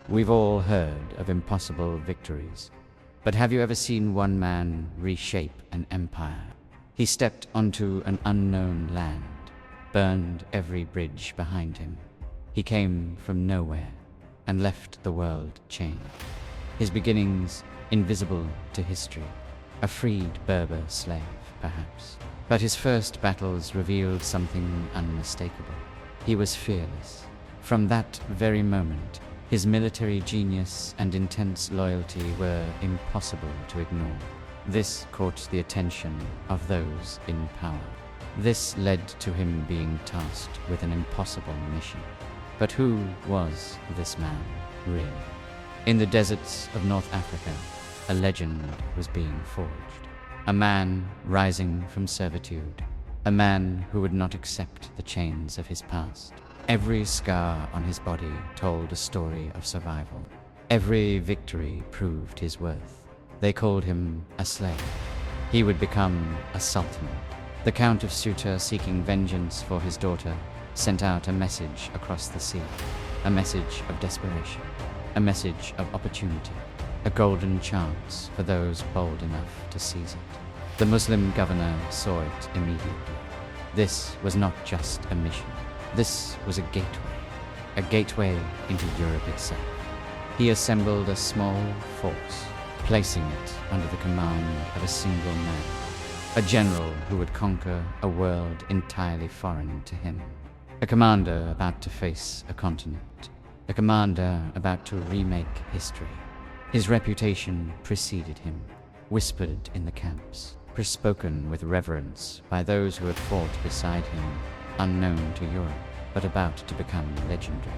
We've all heard of impossible victories, but have you ever seen one man reshape an empire? He stepped onto an unknown land, burned every bridge behind him. He came from nowhere and left the world changed. His beginnings invisible to history, a freed Berber slave, perhaps. But his first battles revealed something unmistakable. He was fearless. From that very moment, his military genius and intense loyalty were impossible to ignore. This caught the attention of those in power. This led to him being tasked with an impossible mission. But who was this man, really? In the deserts of North Africa, a legend was being forged. A man rising from servitude. A man who would not accept the chains of his past. Every scar on his body told a story of survival. Every victory proved his worth. They called him a slave. He would become a sultan. The Count of Ceuta, seeking vengeance for his daughter, sent out a message across the sea. A message of desperation. A message of opportunity. A golden chance for those bold enough to seize it. The Muslim governor saw it immediately. This was not just a mission. This was a gateway into Europe itself. He assembled a small force, placing it under the command of a single man, a general who would conquer a world entirely foreign to him, a commander about to face a continent, a commander about to remake history. His reputation preceded him, whispered in the camps, bespoken with reverence by those who had fought beside him, unknown to Europe, but about to become legendary.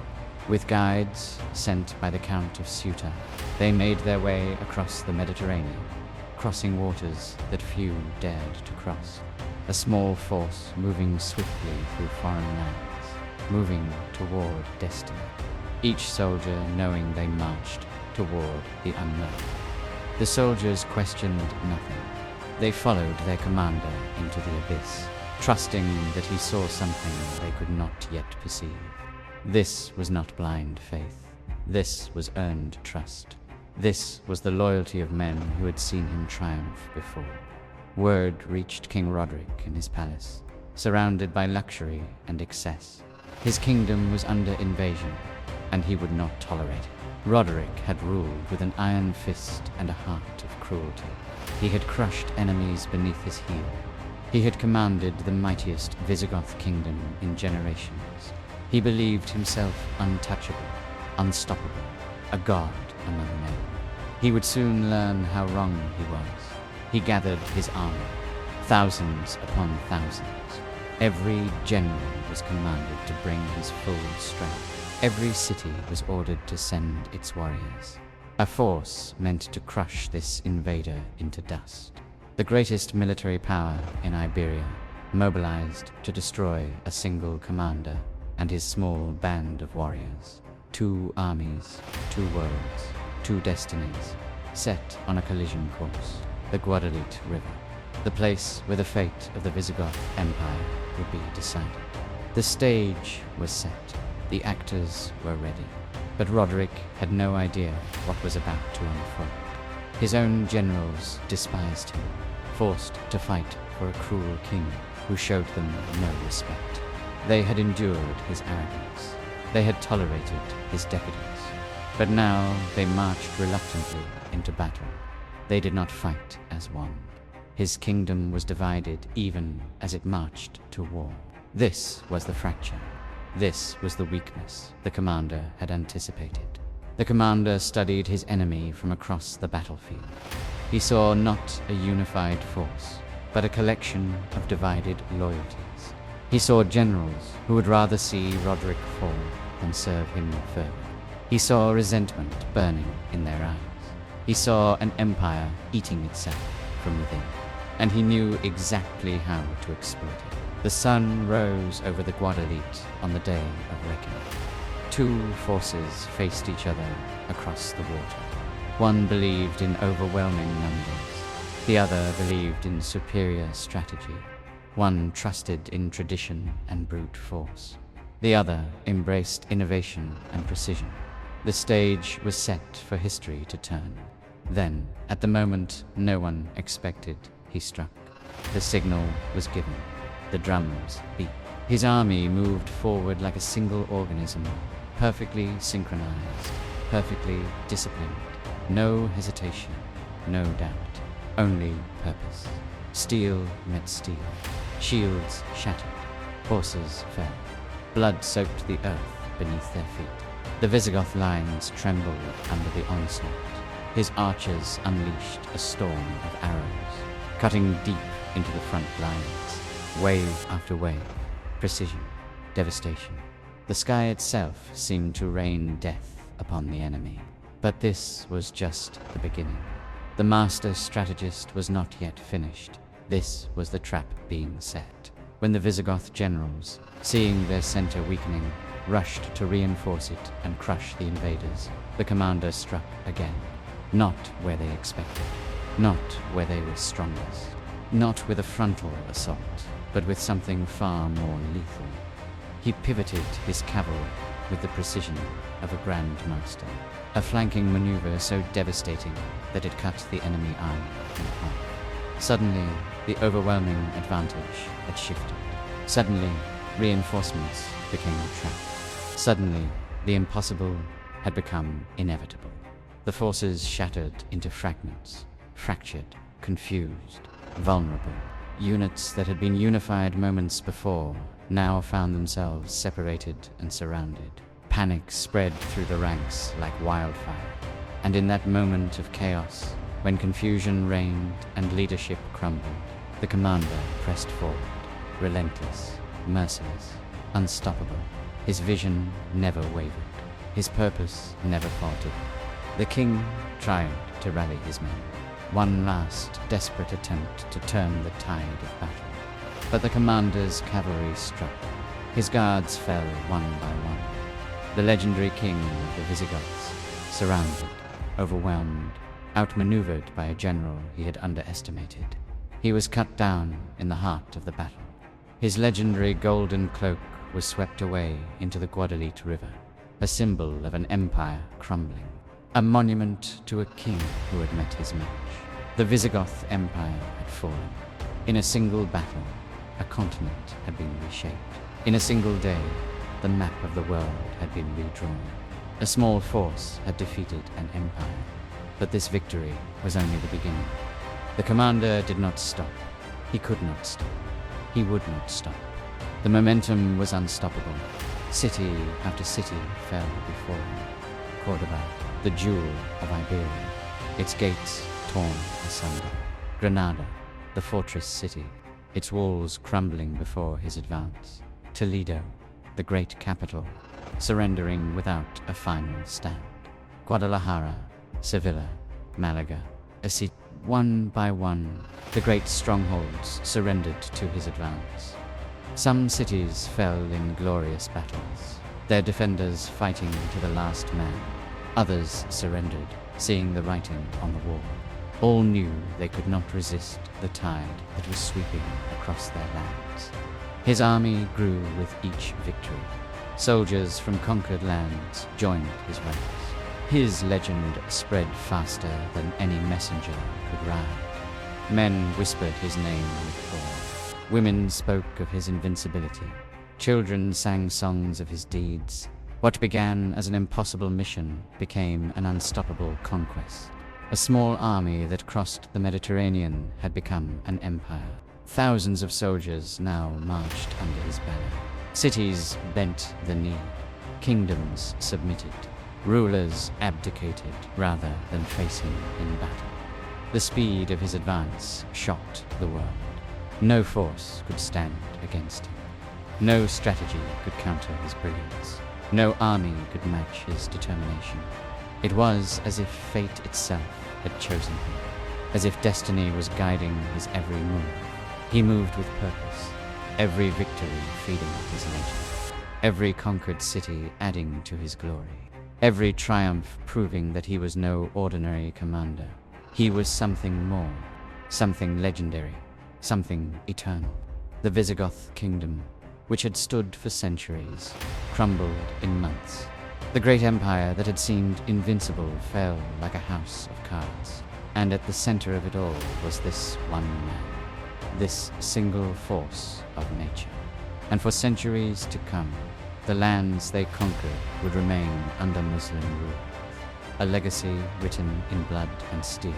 With guides sent by the Count of Ceuta, they made their way across the Mediterranean, crossing waters that few dared to cross. A small force moving swiftly through foreign lands, moving toward destiny. Each soldier knowing they marched toward the unknown. The soldiers questioned nothing. They followed their commander into the abyss, trusting that he saw something they could not yet perceive. This was not blind faith. This was earned trust. This was the loyalty of men who had seen him triumph before. Word reached King Roderic in his palace, surrounded by luxury and excess. His kingdom was under invasion, and he would not tolerate it. Roderic had ruled with an iron fist and a heart of cruelty. He had crushed enemies beneath his heel. He had commanded the mightiest Visigoth kingdom in generations. He believed himself untouchable, unstoppable, a god among men. He would soon learn how wrong he was. He gathered his army, thousands upon thousands. Every general was commanded to bring his full strength. Every city was ordered to send its warriors. A force meant to crush this invader into dust. The greatest military power in Iberia, mobilized to destroy a single commander and his small band of warriors. 2 armies, 2 worlds, 2 destinies, set on a collision course, the Guadalete River, the place where the fate of the Visigoth Empire would be decided. The stage was set, the actors were ready, but Roderic had no idea what was about to unfold. His own generals despised him, forced to fight for a cruel king who showed them no respect. They had endured his arrogance. They had tolerated his decadence. But now they marched reluctantly into battle. They did not fight as one. His kingdom was divided even as it marched to war. This was the fracture. This was the weakness the commander had anticipated. The commander studied his enemy from across the battlefield. He saw not a unified force, but a collection of divided loyalties. He saw generals who would rather see Roderic fall than serve him further. He saw resentment burning in their eyes. He saw an empire eating itself from within, and he knew exactly how to exploit it. The sun rose over the Guadalete on the day of reckoning. 2 forces faced each other across the water. One believed in overwhelming numbers. The other believed in superior strategy. One trusted in tradition and brute force. The other embraced innovation and precision. The stage was set for history to turn. Then, at the moment no one expected, he struck. The signal was given. The drums beat. His army moved forward like a single organism, perfectly synchronized, perfectly disciplined. No hesitation, no doubt, only purpose. Steel met steel. Shields shattered. Horses fell. Blood soaked the earth beneath their feet. The Visigoth lines trembled under the onslaught. His archers unleashed a storm of arrows, cutting deep into the front lines, wave after wave, precision, devastation. The sky itself seemed to rain death upon the enemy. But this was just the beginning. The master strategist was not yet finished. This was the trap being set. When the Visigoth generals, seeing their center weakening, rushed to reinforce it and crush the invaders, the commander struck again. Not where they expected, not where they were strongest, not with a frontal assault, but with something far more lethal. He pivoted his cavalry with the precision of a grand master, a flanking maneuver so devastating that it cut the enemy army in half. Suddenly, the overwhelming advantage had shifted. Suddenly, reinforcements became a trap. Suddenly, the impossible had become inevitable. The forces shattered into fragments, fractured, confused, vulnerable. Units that had been unified moments before now found themselves separated and surrounded. Panic spread through the ranks like wildfire. And in that moment of chaos, when confusion reigned and leadership crumbled, the commander pressed forward, relentless, merciless, unstoppable. His vision never wavered. His purpose never faltered. The king tried to rally his men. One last, desperate attempt to turn the tide of battle. But the commander's cavalry struck. His guards fell one by one. The legendary king of the Visigoths, surrounded, overwhelmed, outmaneuvered by a general he had underestimated. He was cut down in the heart of the battle. His legendary golden cloak was swept away into the Guadalete river, a symbol of an empire crumbling, a monument to a king who had met his match. The Visigoth Empire had fallen. In a single battle, a continent had been reshaped. In a single day, the map of the world had been redrawn. A small force had defeated an empire, but this victory was only the beginning. The commander did not stop. He could not stop. He would not stop. The momentum was unstoppable. City after city fell before him. Cordoba, the jewel of Iberia, its gates torn asunder. Granada, the fortress city, its walls crumbling before his advance. Toledo, the great capital, surrendering without a final stand. Guadalajara, Sevilla, Malaga, Asit. One by one, the great strongholds surrendered to his advance. Some cities fell in glorious battles, their defenders fighting to the last man. Others surrendered, seeing the writing on the wall. All knew they could not resist the tide that was sweeping across their lands. His army grew with each victory. Soldiers from conquered lands joined his ranks. His legend spread faster than any messenger could ride. Men whispered his name with awe. Women spoke of his invincibility. Children sang songs of his deeds. What began as an impossible mission became an unstoppable conquest. A small army that crossed the Mediterranean had become an empire. Thousands of soldiers now marched under his banner. Cities bent the knee. Kingdoms submitted. Rulers abdicated rather than face him in battle. The speed of his advance shocked the world. No force could stand against him. No strategy could counter his brilliance. No army could match his determination. It was as if fate itself had chosen him, as if destiny was guiding his every move. He moved with purpose, every victory feeding his legend, every conquered city adding to his glory. Every triumph proving that he was no ordinary commander. He was something more, something legendary, something eternal. The Visigoth kingdom, which had stood for centuries, crumbled in months, The great empire that had seemed invincible fell like a house of cards, and at the center of it all was this one man, this single force of nature. And for centuries to come, the lands they conquered would remain under Muslim rule. A legacy written in blood and steel.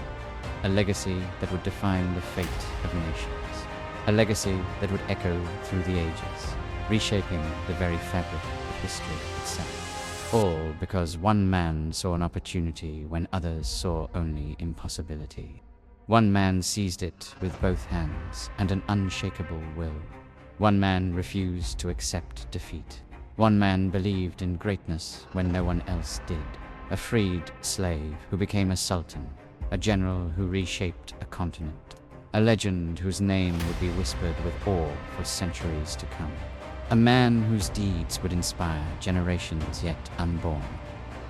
A legacy that would define the fate of nations. A legacy that would echo through the ages, reshaping the very fabric of history itself. All because one man saw an opportunity when others saw only impossibility. One man seized it with both hands and an unshakable will. One man refused to accept defeat. One man believed in greatness when no one else did. A freed slave who became a sultan. A general who reshaped a continent. A legend whose name would be whispered with awe for centuries to come. A man whose deeds would inspire generations yet unborn.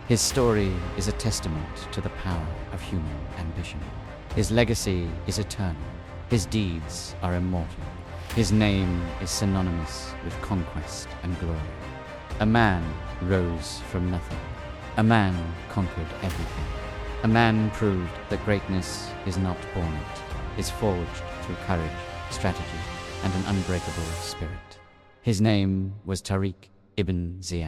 His story is a testament to the power of human ambition. His legacy is eternal. His deeds are immortal. His name is synonymous with conquest and glory. A man rose from nothing. A man conquered everything. A man proved that greatness is not born it, is forged through courage, strategy, and an unbreakable spirit. His name was Tariq Ibn Ziyad.